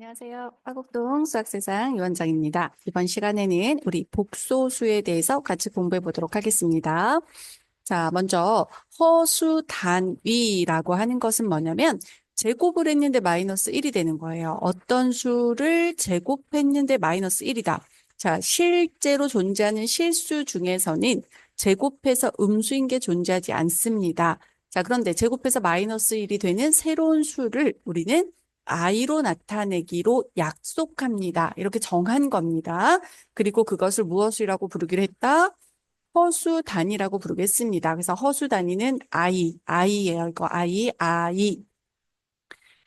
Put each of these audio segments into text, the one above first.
안녕하세요. 화곡동 수학세상 유원장입니다. 이번 시간에는 우리 복소수에 대해서 같이 공부해 보도록 하겠습니다. 자, 먼저 허수단위라고 하는 것은 뭐냐면 제곱을 했는데 마이너스 1이 되는 거예요. 어떤 수를 제곱했는데 마이너스 1이다. 자, 실제로 존재하는 실수 중에서는 제곱해서 음수인 게 존재하지 않습니다. 자, 그런데 제곱해서 마이너스 1이 되는 새로운 수를 우리는 i로 나타내기로 약속합니다. 이렇게 정한 겁니다. 그리고 그것을 무엇이라고 부르기로 했다? 허수단위라고 부르겠습니다. 그래서 허수단위는 i예요. 이거 i.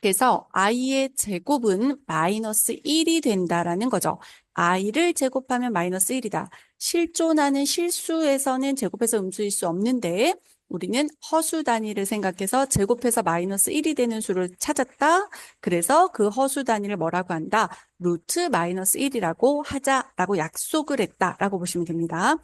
그래서 i의 제곱은 마이너스 1이 된다라는 거죠. i를 제곱하면 마이너스 1이다. 실존하는 실수에서는 제곱해서 음수일 수 없는데 우리는 허수 단위를 생각해서 제곱해서 마이너스 1이 되는 수를 찾았다. 그래서 그 허수 단위를 뭐라고 한다? 루트 마이너스 1이라고 하자라고 약속을 했다라고 보시면 됩니다.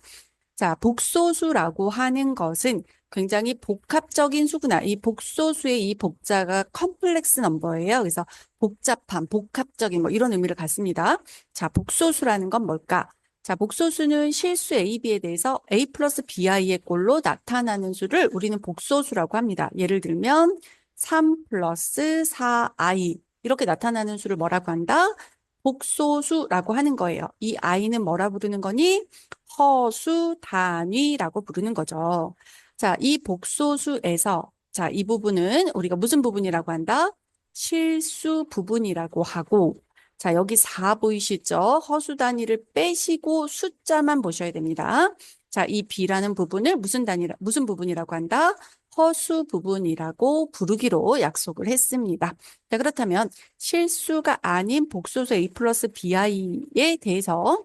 자, 복소수라고 하는 것은 굉장히 복합적인 수구나. 이 복소수의 이 복자가 컴플렉스 넘버예요. 그래서 복잡한, 복합적인 뭐 이런 의미를 갖습니다. 자, 복소수라는 건 뭘까? 자, 복소수는 실수 A, B에 대해서 A 플러스 BI의 꼴로 나타나는 수를 우리는 복소수라고 합니다. 예를 들면 3 플러스 4I 이렇게 나타나는 수를 뭐라고 한다? 복소수라고 하는 거예요. 이 I는 뭐라 부르는 거니? 허수 단위라고 부르는 거죠. 자, 이 복소수에서 자, 이 부분은 우리가 무슨 부분이라고 한다? 실수 부분이라고 하고 자, 여기 4 보이시죠? 허수 단위를 빼시고 숫자만 보셔야 됩니다. 자, 이 B라는 부분을 무슨 부분이라고 한다? 허수 부분이라고 부르기로 약속을 했습니다. 자, 그렇다면 실수가 아닌 복소수 A 플러스 BI에 대해서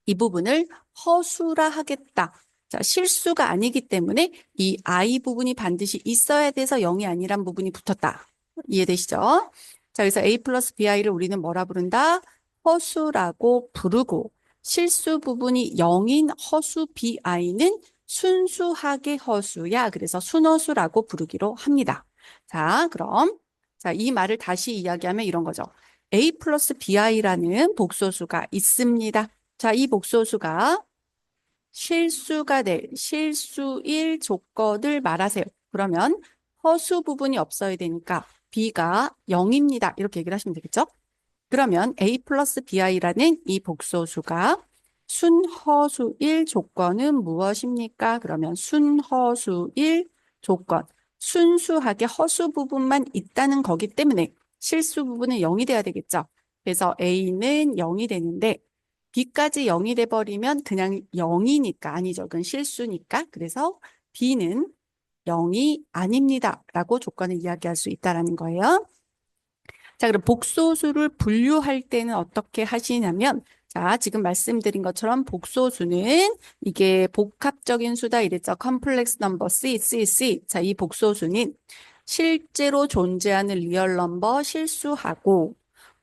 이 부분을 허수라 하겠다. 자, 실수가 아니기 때문에 이 I 부분이 반드시 있어야 돼서 0이 아니란 부분이 붙었다. 이해되시죠? 자, 그래서 A 플러스 BI를 우리는 뭐라 부른다? 허수라고 부르고 실수 부분이 0인 허수 BI는 순수하게 허수야. 그래서 순허수라고 부르기로 합니다. 자, 그럼 자, 이 말을 다시 이야기하면 이런 거죠. A 플러스 BI라는 복소수가 있습니다. 자, 이 복소수가 실수가 될 실수일 조건을 말하세요. 그러면 허수 부분이 없어야 되니까 B가 0입니다. 이렇게 얘기를 하시면 되겠죠? 그러면 A 플러스 BI라는 이 복소수가 순허수일 조건은 무엇입니까? 그러면 순허수일 조건. 순수하게 허수 부분만 있다는 거기 때문에 실수 부분은 0이 돼야 되겠죠? 그래서 A는 0이 되는데 B까지 0이 돼버리면 그냥 0이니까 아니죠. 그건 실수니까. 그래서 B는 0이 아닙니다. 라고 조건을 이야기할 수 있다는 거예요. 자, 그럼 복소수를 분류할 때는 어떻게 하시냐면, 자, 지금 말씀드린 것처럼 복소수는 이게 복합적인 수다 이랬죠. 컴플렉스 넘버 C. 자, 이 복소수는 실제로 존재하는 리얼 넘버 실수하고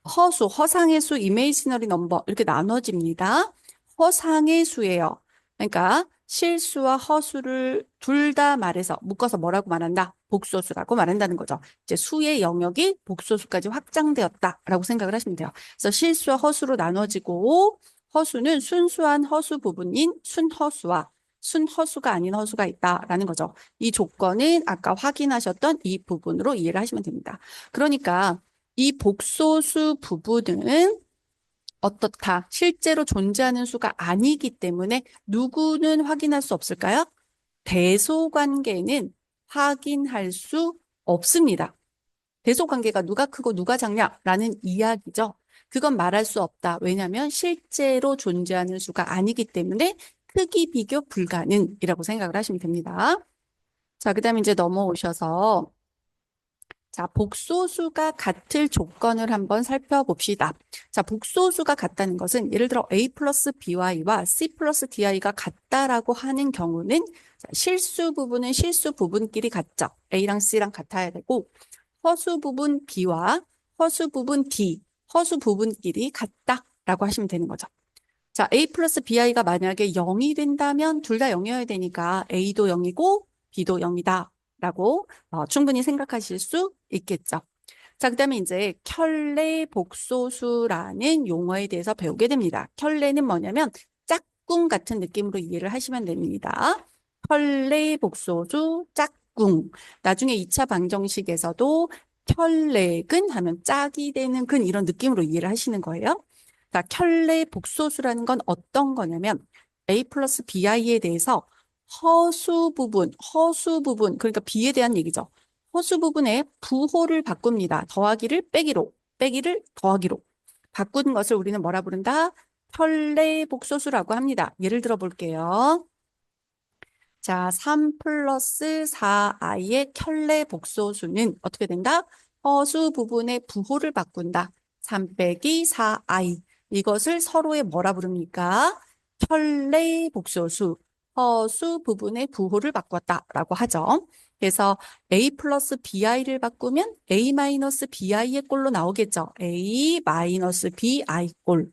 허상의 수, 이메이지너리 넘버 이렇게 나눠집니다. 허상의 수예요. 그러니까 실수와 허수를 둘 다 말해서 묶어서 뭐라고 말한다? 복소수라고 말한다는 거죠. 이제 수의 영역이 복소수까지 확장되었다라고 생각을 하시면 돼요. 그래서 실수와 허수로 나눠지고 허수는 순수한 허수 부분인 순허수와 순허수가 아닌 허수가 있다라는 거죠. 이 조건은 아까 확인하셨던 이 부분으로 이해를 하시면 됩니다. 그러니까 이 복소수 부분은 어떻다? 실제로 존재하는 수가 아니기 때문에 누구는 확인할 수 없을까요? 대소관계는 확인할 수 없습니다. 대소관계가 누가 크고 누가 작냐라는 이야기죠. 그건 말할 수 없다. 왜냐하면 실제로 존재하는 수가 아니기 때문에 크기 비교 불가능이라고 생각을 하시면 됩니다. 자, 그 다음에 이제 넘어오셔서 자, 복소수가 같을 조건을 한번 살펴봅시다. 자, 복소수가 같다는 것은 예를 들어 A 플러스 BY와 C 플러스 DI가 같다라고 하는 경우는 자, 실수 부분은 실수 부분끼리 같죠. A랑 C랑 같아야 되고 허수 부분 B와 허수 부분 D, 허수 부분끼리 같다라고 하시면 되는 거죠. 자, A 플러스 BI가 만약에 0이 된다면 둘 다 0이어야 되니까 A도 0이고 B도 0이다. 라고 충분히 생각하실 수 있겠죠. 자, 그다음에 이제 켤레 복소수라는 용어에 대해서 배우게 됩니다. 켤레는 뭐냐면 짝꿍 같은 느낌으로 이해를 하시면 됩니다. 켤레 복소수 짝꿍. 나중에 2차 방정식에서도 켤레근 하면 짝이 되는 근 이런 느낌으로 이해를 하시는 거예요. 자, 켤레 복소수라는 건 어떤 거냐면 a 플러스 bi에 대해서 허수 부분, 그러니까 b에 대한 얘기죠. 허수 부분에 부호를 바꿉니다. 더하기를 빼기로, 빼기를 더하기로. 바꾼 것을 우리는 뭐라 부른다? 켤레 복소수라고 합니다. 예를 들어 볼게요. 자, 3 플러스 4i의 켤레 복소수는 어떻게 된다? 허수 부분의 부호를 바꾼다. 3 빼기 4i. 이것을 서로의 뭐라 부릅니까? 켤레 복소수. 허수 부분의 부호를 바꿨다라고 하죠. 그래서 a 플러스 bi를 바꾸면 a 마이너스 bi의 꼴로 나오겠죠. a 마이너스 bi 꼴.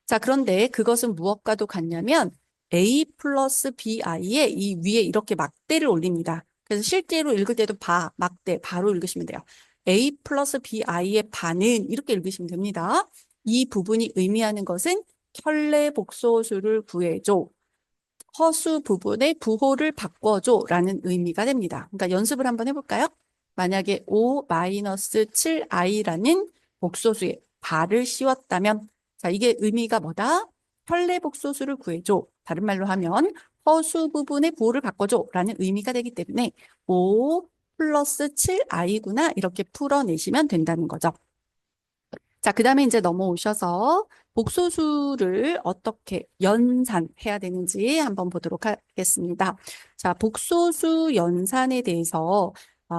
자, 그런데 그것은 무엇과도 같냐면 a 플러스 bi에 이 위에 이렇게 막대를 올립니다. 그래서 실제로 읽을 때도 막대, 바로 읽으시면 돼요. a 플러스 bi의 반은 이렇게 읽으시면 됩니다. 이 부분이 의미하는 것은 켤레 복소수를 구해줘. 허수 부분의 부호를 바꿔줘 라는 의미가 됩니다. 그러니까 연습을 한번 해볼까요? 만약에 5-7i라는 복소수에 발을 씌웠다면 자, 이게 의미가 뭐다? 켤레 복소수를 구해줘. 다른 말로 하면 허수 부분의 부호를 바꿔줘 라는 의미가 되기 때문에 5 플러스 7i구나 이렇게 풀어내시면 된다는 거죠. 자, 그 다음에 이제 넘어오셔서 복소수를 어떻게 연산해야 되는지 한번 보도록 하겠습니다. 자, 복소수 연산에 대해서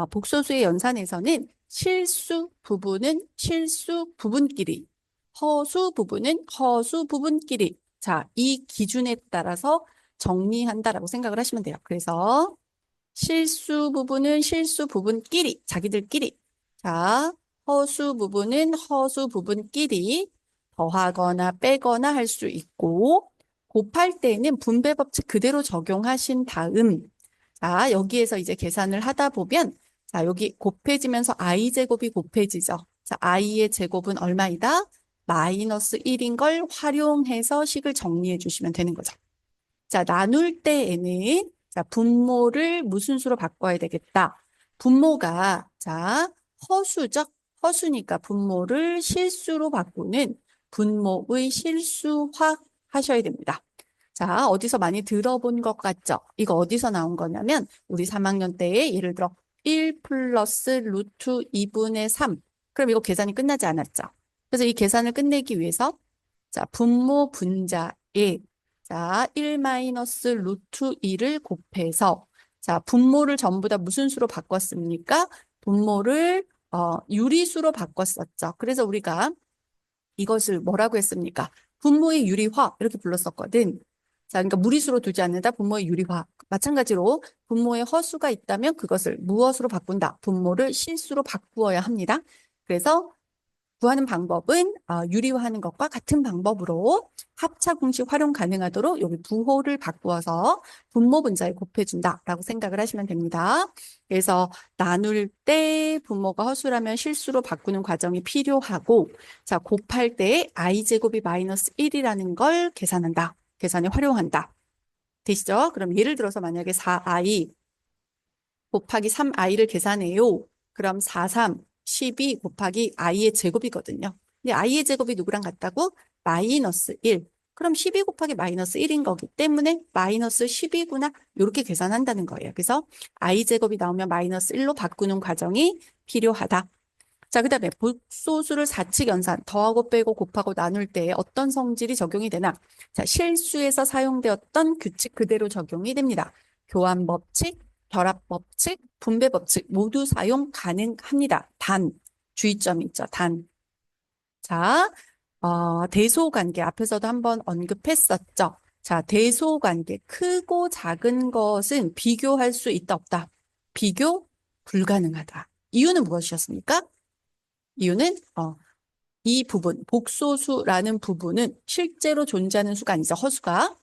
복소수의 연산에서는 실수 부분은 실수 부분끼리, 허수 부분은 허수 부분끼리. 자, 이 기준에 따라서 정리한다라고 생각을 하시면 돼요. 그래서 실수 부분은 실수 부분끼리, 자기들끼리. 자, 허수 부분은 허수 부분끼리 더하거나 빼거나 할 수 있고, 곱할 때는 분배 법칙 그대로 적용하신 다음, 자, 여기에서 이제 계산을 하다 보면, 자, 여기 곱해지면서 i제곱이 곱해지죠. 자, i의 제곱은 얼마이다? 마이너스 1인 걸 활용해서 식을 정리해 주시면 되는 거죠. 자, 나눌 때에는 자, 분모를 무슨 수로 바꿔야 되겠다. 분모가 자, 허수죠. 허수니까 분모를 실수로 바꾸는 분모의 실수화 하셔야 됩니다. 자, 어디서 많이 들어본 것 같죠? 이거 어디서 나온 거냐면 우리 3학년 때에 예를 들어 1 플러스 루트 2분의 3. 그럼 이거 계산이 끝나지 않았죠? 그래서 이 계산을 끝내기 위해서 자, 분모 분자에 자, 1 마이너스 루트 2를 곱해서 자, 분모를 전부 다 무슨 수로 바꿨습니까? 분모를 유리수로 바꿨었죠. 그래서 우리가 이것을 뭐라고 했습니까? 분모의 유리화 이렇게 불렀었거든. 자, 그러니까 무리수로 두지 않는다. 분모의 유리화. 마찬가지로 분모의 허수가 있다면 그것을 무엇으로 바꾼다? 분모를 실수로 바꾸어야 합니다. 그래서 구하는 방법은 유리화하는 것과 같은 방법으로 합차 공식 활용 가능하도록 여기 부호를 바꾸어서 분모 분자에 곱해준다라고 생각을 하시면 됩니다. 그래서 나눌 때 분모가 허수라면 실수로 바꾸는 과정이 필요하고 자 곱할 때 i제곱이 마이너스 1이라는 걸 계산한다. 계산에 활용한다. 되시죠? 그럼 예를 들어서 만약에 4i 곱하기 3i를 계산해요. 그럼 4, 3, 12 곱하기 i의 제곱이거든요. 근데 i의 제곱이 누구랑 같다고? 마이너스 1. 그럼 12 곱하기 마이너스 1인 거기 때문에 마이너스 10이구나. 이렇게 계산한다는 거예요. 그래서 i 제곱이 나오면 마이너스 1로 바꾸는 과정이 필요하다. 자, 그 다음에 복소수를 4칙 연산, 더하고 빼고 곱하고 나눌 때 어떤 성질이 적용이 되나? 자, 실수에서 사용되었던 규칙 그대로 적용이 됩니다. 교환 법칙, 결합 법칙, 분배 법칙 모두 사용 가능합니다. 단, 주의점이 있죠. 단. 자, 대소관계 앞에서도 한번 언급했었죠. 자, 대소관계 크고 작은 것은 비교할 수 있다 없다. 비교 불가능하다. 이유는 무엇이었습니까? 이유는 이 부분, 복소수라는 부분은 실제로 존재하는 수가 아니죠. 허수가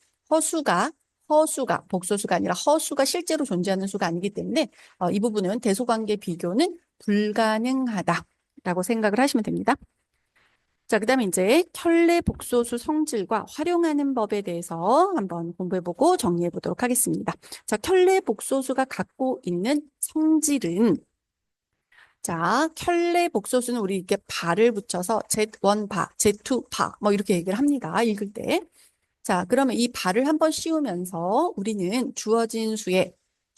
복소수가 아니라 허수가 실제로 존재하는 수가 아니기 때문에 이 부분은 대소관계 비교는 불가능하다. 라고 생각을 하시면 됩니다. 자, 그 다음에 이제 켤레 복소수 성질과 활용하는 법에 대해서 한번 공부해보고 정리해 보도록 하겠습니다. 자, 켤레 복소수가 갖고 있는 성질은, 자, 켤레 복소수는 우리 이렇게 바를 붙여서 Z1 바, Z2 바, 뭐 이렇게 얘기를 합니다. 읽을 때. 자, 그러면 이 바를 한번 씌우면서 우리는 주어진 수의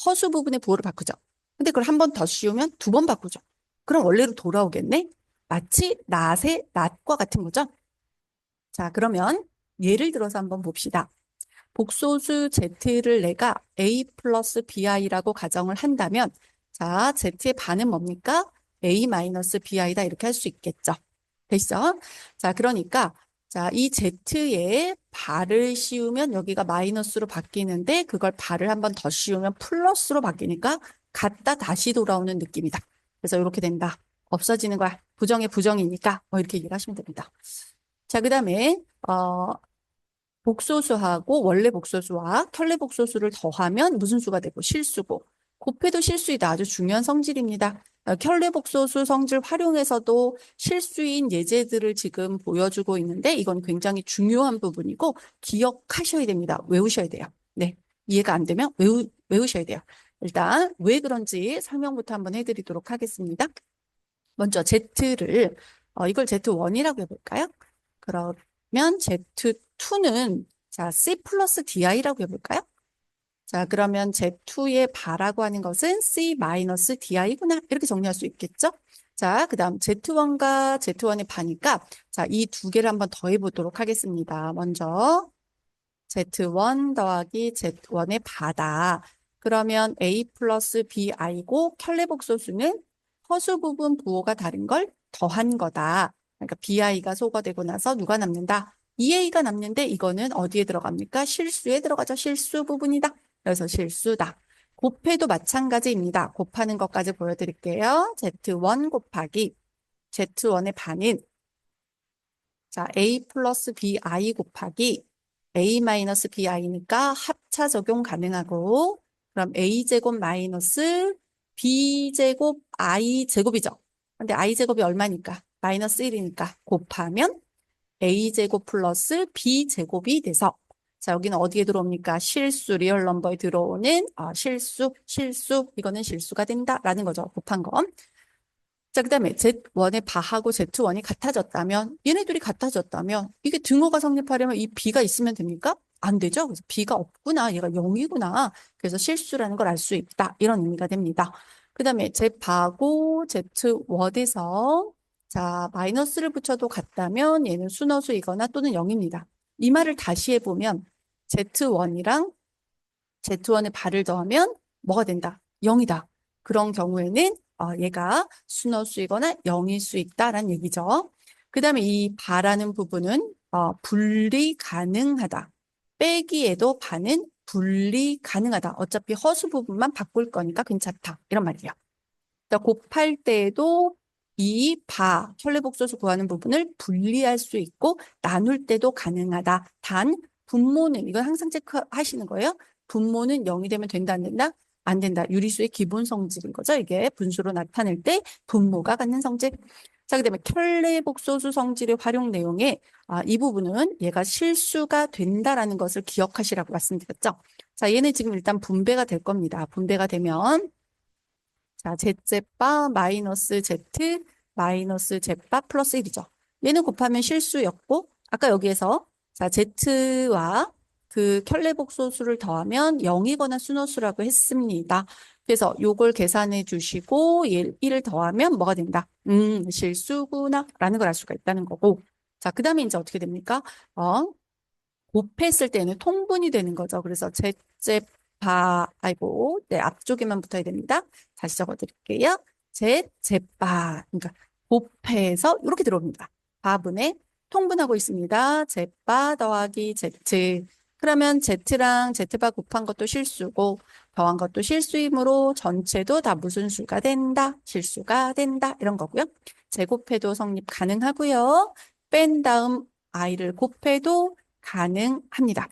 허수 부분의 부호를 바꾸죠. 근데 그걸 한 번 더 씌우면 두 번 바꾸죠. 그럼 원래로 돌아오겠네? 마치 낫의 낫과 같은 거죠. 자, 그러면 예를 들어서 한번 봅시다. 복소수 Z를 내가 A 플러스 BI라고 가정을 한다면, 자, Z의 반은 뭡니까? A 마이너스 BI다. 이렇게 할 수 있겠죠. 됐어? 자, 그러니까, 자, 이 Z에 발을 씌우면 여기가 마이너스로 바뀌는데, 그걸 발을 한번 더 씌우면 플러스로 바뀌니까, 갔다 다시 돌아오는 느낌이다. 그래서 이렇게 된다. 없어지는 거야. 부정의 부정이니까, 뭐 이렇게 얘기를 하시면 됩니다. 자, 그 다음에, 복소수하고 원래 복소수와 켤레 복소수를 더하면 무슨 수가 되고 실수고 곱해도 실수이다. 아주 중요한 성질입니다. 켤레 복소수 성질 활용해서도 실수인 예제들을 지금 보여주고 있는데 이건 굉장히 중요한 부분이고 기억하셔야 됩니다. 외우셔야 돼요. 네, 이해가 안 되면 외우셔야 돼요. 일단 왜 그런지 설명부터 한번 해드리도록 하겠습니다. 먼저 Z를 이걸 Z1이라고 해볼까요? 그러면 Z2는 자 C 플러스 DI라고 해볼까요? 자, 그러면 Z2의 바라고 하는 것은 C 마이너스 DI구나. 이렇게 정리할 수 있겠죠? 자, 그 다음 Z1과 Z1의 바니까 자, 이 두 개를 한번 더해보도록 하겠습니다. 먼저 Z1 더하기 Z1의 바다. 그러면 A 플러스 BI고 켤레 복소수는 허수 부분 부호가 다른 걸 더한 거다. 그러니까 BI가 소거되고 나서 누가 남는다? EA가 남는데 이거는 어디에 들어갑니까? 실수에 들어가죠. 실수 부분이다. 그래서 실수다. 곱해도 마찬가지입니다. 곱하는 것까지 보여드릴게요. Z1 곱하기 Z1의 반은 자 A 플러스 BI 곱하기 A 마이너스 BI니까 합차 적용 가능하고 그럼 A제곱 마이너스 B제곱 I제곱이죠. 근데 I제곱이 얼마니까? 마이너스 1이니까 곱하면 A제곱 플러스 B제곱이 돼서 자 여기는 어디에 들어옵니까? 실수 리얼 넘버에 들어오는 실수 이거는 실수가 된다라는 거죠. 곱한 거. 자, 그 다음에 Z1의 바하고 Z1이 같아졌다면 얘네들이 같아졌다면 이게 등호가 성립하려면 이 B가 있으면 됩니까? 안 되죠. 그래서 B가 없구나. 얘가 0이구나. 그래서 실수라는 걸 알 수 있다. 이런 의미가 됩니다. 그 다음에 Z바하고 Z1에서 자 마이너스를 붙여도 같다면 얘는 순허수이거나 또는 0입니다. 이 말을 다시 해보면 Z1이랑 Z1의 바를 더하면 뭐가 된다? 0이다. 그런 경우에는 얘가 순허수이거나 0일 수 있다라는 얘기죠. 그 다음에 이 바라는 부분은 분리 가능하다. 빼기에도 바는 분리 가능하다. 어차피 허수 부분만 바꿀 거니까 괜찮다. 이런 말이에요. 그러니까 곱할 때에도 이 바, 켤레복소수 구하는 부분을 분리할 수 있고 나눌 때도 가능하다. 단 분모는 이건 항상 체크하시는 거예요. 분모는 0이 되면 된다 안 된다? 안 된다. 유리수의 기본 성질인 거죠. 이게 분수로 나타낼 때 분모가 갖는 성질. 자, 그다음에 켤레복소수 성질의 활용 내용에 이 부분은 얘가 실수가 된다라는 것을 기억하시라고 말씀드렸죠. 자, 얘는 지금 일단 분배가 될 겁니다. 분배가 되면 자, Z바 마이너스 Z 마이너스 Z바 플러스 1이죠. 얘는 곱하면 실수였고 아까 여기에서 자, Z와 그 켤레복소수를 더하면 0이거나 순허수라고 했습니다. 그래서 요걸 계산해 주시고 1을 더하면 뭐가 된다? 실수구나 라는 걸 알 수가 있다는 거고 자, 그 다음에 이제 어떻게 됩니까? 곱했을 때는 통분이 되는 거죠. 그래서 네, 앞쪽에만 붙어야 됩니다. 다시 적어드릴게요. 제바. 그러니까 곱해서 이렇게 들어옵니다. 바분에 통분하고 있습니다. 제바 더하기 Z. 그러면 Z랑 Z바 곱한 것도 실수고 더한 것도 실수이므로 전체도 다 무슨 수가 된다? 실수가 된다. 이런 거고요. 제곱해도 성립 가능하고요. 뺀 다음 I를 곱해도 가능합니다.